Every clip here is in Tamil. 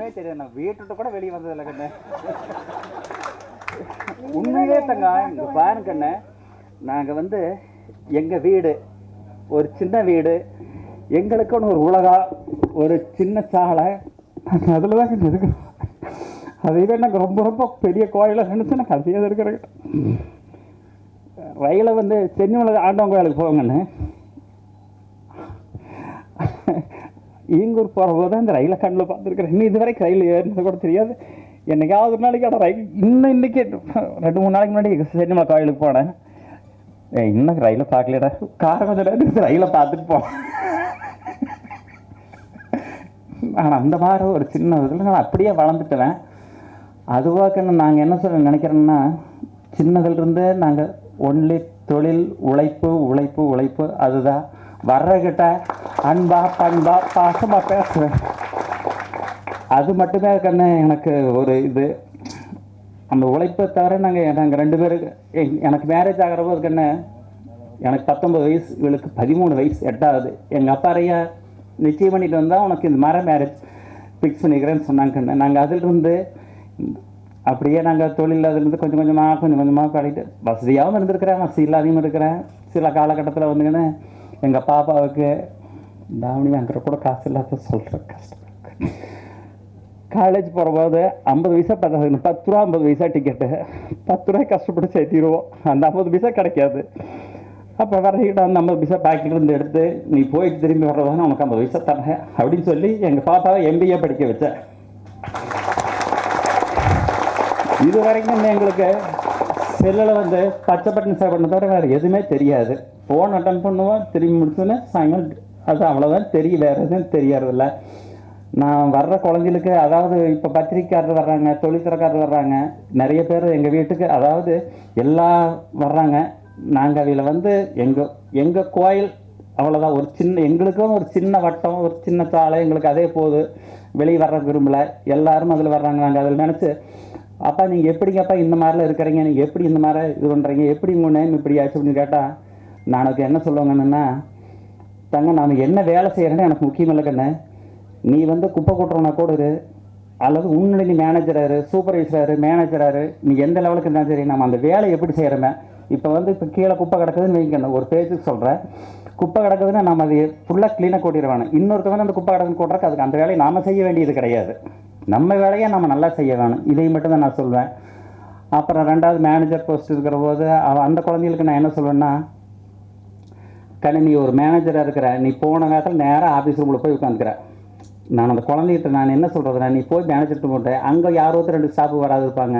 ஒன்றுமே தெரியாது. நான் வீட்டுட்டு கூட வெளியே வந்ததில்லை கண்ணு. உண்மையிலே தங்க இங்கே பாருங்க கண்ணு, நாங்கள் வந்து எங்கள் வீடு ஒரு சின்ன வீடு, எங்களுக்குன்னு ஒரு உலகம், ஒரு சின்ன சாலை, அதில் தான் கொஞ்சம் இருக்கு. அதுவே நாங்கள் ரொம்ப ரொம்ப பெரிய கோயிலை நினச்சி நான் கதையாக இருக்கிறேன். ரயிலை வந்து சென்னிமலை ஆண்டவன் கோயிலுக்கு போவாங்கன்னு ஈங்கூர் போகிற போது தான் இந்த ரயிலை கண்ணில் பார்த்துருக்குறேன். இன்னும் இது வரைக்கும் ரயில் ஏறினது கூட தெரியாது. என்னைக்காவது ஒரு நாளைக்கு ஆனால் ரயில் இன்றைக்கி 2-3 நாளைக்கு முன்னாடி சென்னிமலை கோயிலுக்கு போனேன். இன்னும் ரயிலை பார்க்கலடா, காரை கொஞ்சம் நேரம் ரயிலை பார்த்துட்டு போனேன். ஆனால் அந்த மாதிரி ஒரு சின்ன இதில் நான் அப்படியே வளர்ந்துட்டுவேன். அதுவாக நாங்கள் என்ன சொல்ல நினைக்கிறோன்னா, சின்னதுலேருந்து நாங்கள் ஒன்லி தொழில், உழைப்பு உழைப்பு உழைப்பு, அதுதான் வர்றகிட்ட அன்பா பண்பா பாசமாக பேசுவேன். அது மட்டுமே கண்ணு எனக்கு ஒரு இது. அந்த உழைப்பை தவிர நாங்கள் 2 பேருக்கு எனக்கு மேரேஜ் ஆகிற போது கண்ணு எனக்கு 19 வயசு, இவளுக்கு 13 வயசு, 8ஆவது. எங்கள் அப்பா ஐயா நிச்சயம் பண்ணிட்டு வந்தால் உனக்கு இந்த மாதிரி மேரேஜ் ஃபிக்ஸ் பண்ணிக்கிறேன்னு சொன்னாங்க கண்ணு. நாங்கள் அதிலிருந்து அப்படியே நாங்கள் தொழில் அதிலிருந்து கொஞ்சம் கொஞ்சமாக படிட்டு வசதியாகவும் இருந்திருக்கிறேன், வசதி இல்லாதையும் இருக்கிறேன். சில காலகட்டத்தில் வந்துங்கன்னு எங்கள் பாப்பாவுக்கு தாவணி வாங்குற கூட காசு இல்லாத சொல்கிறேன். கஷ்டம். காலேஜ் போகிறபோது 50 பைசா 10 ரூபா 50 பைசா டிக்கெட்டு, 10 ரூபாய் கஷ்டப்பட்டு சேர்த்திடுவோம். அந்த 50 பைசா கிடைக்காது. அப்போ வரைகிட்ட அந்த 50 பைசா பேக்கெட்லேருந்து எடுத்து நீ போயிட்டு திரும்பி வர்றதானே உனக்கு 50 பைசா தரேன் அப்படின்னு சொல்லி எங்கள் பாப்பாவை MBA படிக்க வச்சேன். இது வரைக்கும் எங்களுக்கு செல்லில் வந்து பச்சை பட்டன் சேவை தவிர வேறு எதுவுமே தெரியாது. ஃபோன் அட்டன் பண்ணுவோம், திரும்பி முடிச்சோன்னே சாயங்காலம், அது அவ்வளோதான் தெரியும், வேறு எதுவும் தெரியறதில்ல. நான் வர்ற குழந்தைகளுக்கு, அதாவது இப்போ பத்திரிக்கைக்காரர் வர்றாங்க, தொழில்துறைக்காரர் வர்றாங்க, நிறைய பேர் எங்கள் வீட்டுக்கு, அதாவது எல்லாம் வர்றாங்க. நாங்கள் அதில் வந்து எங்கள் கோயில் அவ்வளோதான். ஒரு சின்ன எங்களுக்கும் ஒரு சின்ன வட்டம், ஒரு சின்ன சாலை, எங்களுக்கு அதே போது. வெளியே வர்ற விரும்பலை, எல்லாரும் அதில் வர்றாங்க. நாங்கள் அதில் நினச்சி, அப்பா நீங்கள் எப்படிங்கப்பா இந்த மாதிரிலாம் இருக்கிறீங்க, நீங்கள் எப்படி இந்த மாதிரி இது பண்ணுறீங்க, எப்படி உங்கள் நேம் இப்படி ஆச்சு அப்படின்னு கேட்டால் நான் எனக்கு என்ன சொல்லுவாங்கன்னு, தங்க நான் என்ன வேலை செய்கிறேன்னு எனக்கு முக்கியம் இல்லை கண்ணு. நீ வந்து குப்பை கொட்டுறனா கூட இரு, அல்லது உன்னுடைய நீ மேனேஜராரு, சூப்பர்வைசராரு, மேனேஜராரு, நீ எந்த லெவலுக்கு இருந்தாலும் சரி, நம்ம அந்த வேலை எப்படி செய்கிறோமே. இப்போ கீழே குப்பை கிடக்குதுன்னு வைக்கணும், ஒரு பேஜுக்கு சொல்கிறேன். குப்பை கிடக்குதுன்னா நம்ம அது ஃபுல்லாக க்ளீனாக கொட்டிடுவானு. இன்னொருத்தவங்க அந்த குப்பை கிடக்குன்னு கொட்டுறக்கு அதுக்கு அந்த வேலையை நாம் செய்ய வேண்டியது கிடையாது. நம்ம வேலையை நம்ம நல்லா செய்ய வேணும். இதை மட்டும் தான் நான் சொல்வேன். அப்புறம் 2வது மேனேஜர் போஸ்ட் இருக்கிற போது அந்த குழந்தைகளுக்கு நான் என்ன சொல்வேன்னா, கண்ணு நீ ஒரு மேனேஜராக இருக்கிற, நீ போன நேரத்தில் நேராக ஆஃபீஸ் ரூமில் போய் உட்காந்துக்கிற. நான் அந்த குழந்தைகிட்ட நான் என்ன சொல்கிறதுனா, நீ போய் மேனேஜர்கிட்ட போட்டேன், அங்கே யாரோ 2 ஸ்டாஃபு வராது இருப்பாங்க.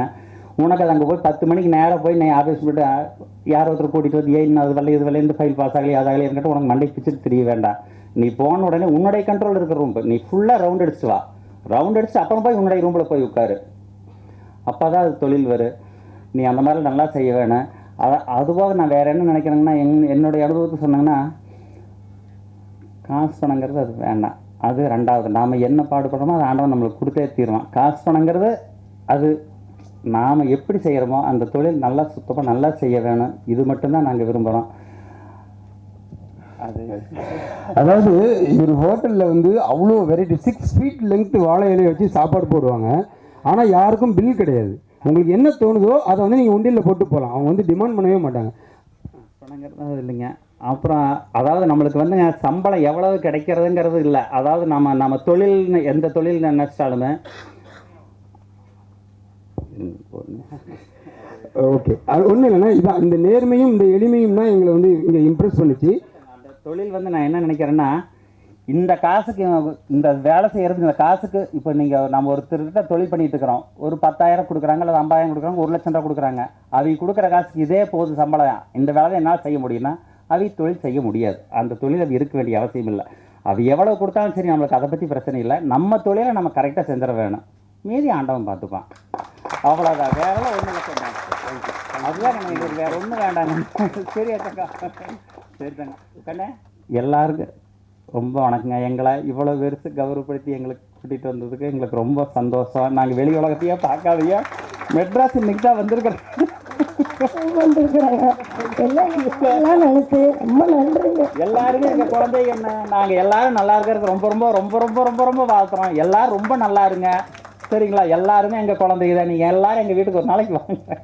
உனக்கு அது அங்கே போய் 10 மணிக்கு நேராக போய் நான் ஆஃபீஸ் போய்ட்டு யாரோ ஒருத்தர் கூட்டிகிட்டு வந்து ஏன் அது வரல இது வரல, இந்த ஃபைல் பாஸ் ஆகலையே அதாகலையே இருக்கிட்ட உனக்கு மண்டை பிச்சுட்டு தெரிய வேண்டாம். நீ போன உடனே உன்னுடைய கண்ட்ரோல் இருக்கிற ரூம் நீ ஃபுல்லாக ரவுண்ட் அடிச்சுட்டு வா. ரவுண்ட் அடிச்சு அப்புறம் போய் உன்னுடைய ரூமில் போய் உட்காரு. அப்போ தான் அது தொழில் வரும். நீ அந்த மாதிரி நல்லா செய்ய வேணும். அதுவாக நான் வேறு என்ன நினைக்கிறேங்கன்னா, என்னுடைய அனுபவத்தை சொன்னாங்கன்னா, காசு பணங்கிறது அது வேண்டாம். அது 2வது. நாம் என்ன பாடுபடுறோமோ அது ஆண்டவன் நம்மளுக்கு கொடுத்தே தீருவான். காசு பணங்கிறது அது நாம் எப்படி செய்கிறோமோ அந்த தொழில் நல்லா சுத்தமாக நல்லா செய்ய வேணும். இது மட்டும்தான் நாங்கள் விரும்புகிறோம். அதாவது ஒரு ஹோட்டலில் வந்து அவ்வளோ வெரைட்டி 6 feet லெங்க்த்து வாழை இலையை வச்சு சாப்பாடு போடுவாங்க. ஆனால் யாருக்கும் பில் கிடையாது. உங்களுக்கு என்ன தோணுதோ அதை வந்து நீங்கள் உண்டியில் போட்டு போகலாம். அவங்க வந்து டிமாண்ட் பண்ணவே மாட்டாங்க. பணங்கிறது இல்லைங்க. அப்புறம் அதாவது நம்மளுக்கு வந்துங்க சம்பளம் எவ்வளவு கிடைக்கிறதுங்கிறது இல்லை. அதாவது நம்ம தொழில் எந்த தொழில் நினைச்சாலுமே ஓகே, அது ஒன்றும் இல்லைன்னா இதான் இந்த நேர்மையும் இந்த எளிமையும் தான் எங்களை வந்து இங்கே இம்ப்ரெஸ் பண்ணிச்சு. அந்த தொழில் வந்து நான் என்ன நினைக்கிறேன்னா, இந்த காசுக்கு இந்த வேலை செய்கிறது, இந்த காசுக்கு இப்போ நம்ம ஒருத்தர்கிட்ட தொழில் பண்ணிட்டு இருக்கிறோம். ஒரு 10,000 கொடுக்குறாங்க, அல்லது 50,000 கொடுக்குறாங்க, 1,00,000 ரூபா கொடுக்குறாங்க. அவங்க கொடுக்குற காசுக்கு இதே போது சம்பளம். இந்த வேலை என்னால் செய்ய முடியும்னா அவங்க தொழில் செய்ய முடியாது. அந்த தொழில் அது இருக்க வேண்டிய அவசியம் இல்லை. அது எவ்வளோ கொடுத்தாலும் சரி, நம்மளுக்கு அதை பற்றி பிரச்சனை இல்லை. நம்ம தொழிலை நம்ம கரெக்டாக செஞ்சிட வேணும். மீதி ஆண்டவன் பார்த்துப்பான். அவ்வளோதான், வேற ஒன்றும் இல்லை. சொன்னாங்க அதுதான் எனக்கு வேறு ஒன்றும் வேண்டாங்க. சரி அக்கா, சரி தாங்க கண்ணே. எல்லாருக்கும் ரொம்ப வணக்கங்க. எங்களை இவ்வளோ பெருசு கௌரவப்படுத்தி எங்களுக்கு கூட்டிகிட்டு வந்ததுக்கு எங்களுக்கு ரொம்ப சந்தோஷம். நாங்கள் வெளி உலகத்தையே பார்க்காதையா மெட்ராஸ் இன்னைக்கு தான் வந்திருக்கிறோம். வந்திருக்கிறாங்க எல்லாம் நினைச்சு ரொம்ப நன்றிங்க. எல்லாருமே எங்க குழந்தைங்க நாங்க எல்லாரும் நல்லா இருக்கிறது ரொம்ப ரொம்ப ரொம்ப ரொம்ப ரொம்ப ரொம்ப வாழ்த்துறோம். எல்லாரும் ரொம்ப நல்லா இருங்க சரிங்களா. எல்லாருமே எங்க குழந்தைங்க தான். நீங்க எல்லாரும் எங்க வீட்டுக்கு ஒரு நாளைக்கு வாங்க.